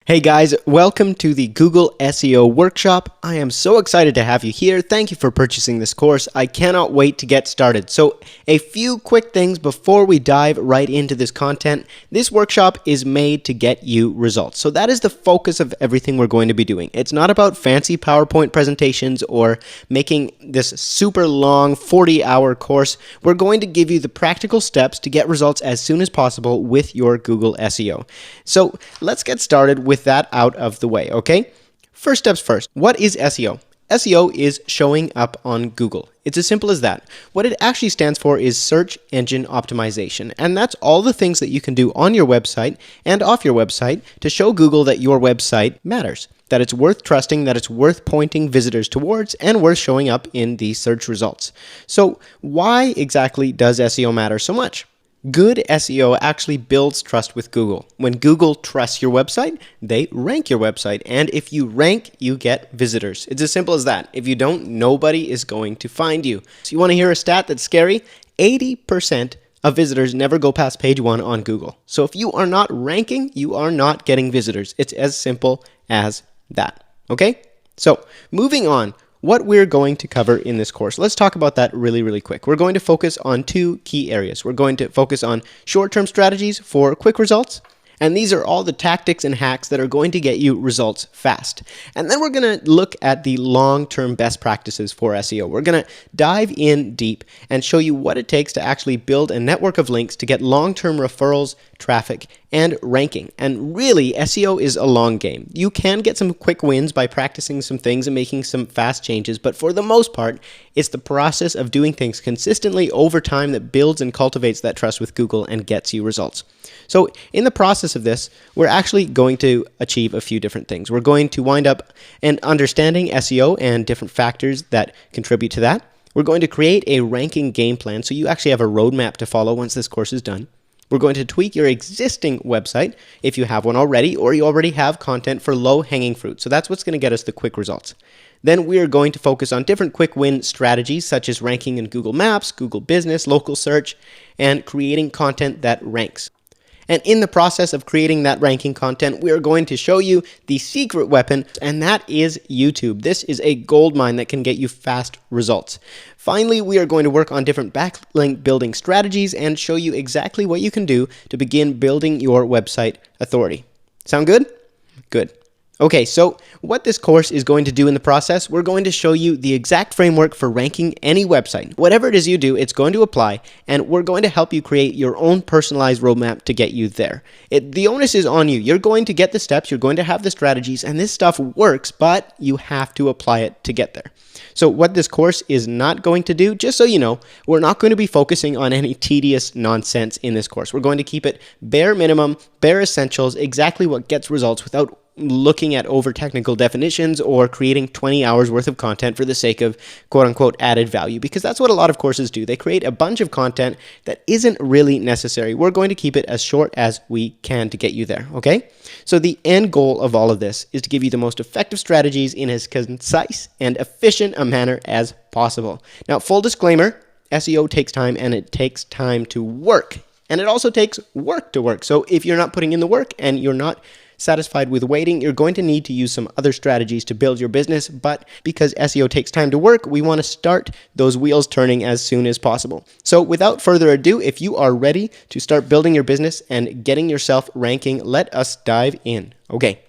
Hey guys, welcome to the Google SEO workshop. I am so excited to have you here. Thank you for purchasing this course. I cannot wait to get started. So a few quick things before we dive right into this content. This workshop is made to get you results. So that is the focus of everything we're going to be doing. It's not about fancy PowerPoint presentations or making this super long 40-hour course. We're going to give you the practical steps to get results as soon as possible with your Google SEO. So let's get started with that out of the way, okay? First steps first. What is SEO? SEO is showing up on Google. It's as simple as that. What it actually stands for is search engine optimization, and that's all the things that you can do on your website and off your website to show Google that your website matters, that it's worth trusting, that it's worth pointing visitors towards, and worth showing up in the search results. So why exactly does SEO matter so much? Good SEO actually builds trust with Google. When Google trusts your website, they rank your website. And if you rank, you get visitors. It's as simple as that. If you don't, nobody is going to find you. So you want to hear a stat that's scary? 80% of visitors never go past page 1 on Google. So if you are not ranking, you are not getting visitors. It's as simple as that. Okay? So moving on. What we're going to cover in this course. Let's talk about that really quick. We're going to focus on two key areas. We're going to focus on short-term strategies for quick results. And these are all the tactics and hacks that are going to get you results fast. And then we're going to look at the long-term best practices for SEO. We're going to dive in deep and show you what it takes to actually build a network of links to get long-term referrals, traffic, and ranking. And really, SEO is a long game. You can get some quick wins by practicing some things and making some fast changes, but for the most part, it's the process of doing things consistently over time that builds and cultivates that trust with Google and gets you results. So in the process of this, we're actually going to achieve a few different things. We're going to wind up and understanding SEO and different factors that contribute to that. We're going to create a ranking game plan so you actually have a roadmap to follow once this course is done. We're going to tweak your existing website if you have one already or you already have content for low-hanging fruit. So that's what's going to get us the quick results. Then we are going to focus on different quick win strategies such as ranking in Google Maps, Google Business, local search, and creating content that ranks. And in the process of creating that ranking content, we are going to show you the secret weapon, and that is YouTube. This is a gold mine that can get you fast results. Finally, we are going to work on different backlink building strategies and show you exactly what you can do to begin building your website authority. Sound good? Good. Okay, so what this course is going to do in the process, we're going to show you the exact framework for ranking any website. Whatever it is you do, it's going to apply, and we're going to help you create your own personalized roadmap to get you there. The onus is on you. You're going to get the steps, you're going to have the strategies, and this stuff works, but you have to apply it to get there. So what this course is not going to do, just so you know, we're not going to be focusing on any tedious nonsense in this course. We're going to keep it bare minimum, bare essentials, exactly what gets results without looking at over technical definitions or creating 20 hours worth of content for the sake of quote unquote added value, because that's what a lot of courses do. They create a bunch of content that isn't really necessary. We're going to keep it as short as we can to get you there, okay? So the end goal of all of this is to give you the most effective strategies in as concise and efficient a manner as possible. Now, full disclaimer, SEO takes time and it takes time to work. And it also takes work to work. So if you're not putting in the work and you're not satisfied with waiting, you're going to need to use some other strategies to build your business. But because SEO takes time to work, we want to start those wheels turning as soon as possible. So without further ado, if you are ready to start building your business and getting yourself ranking, let us dive in. Okay.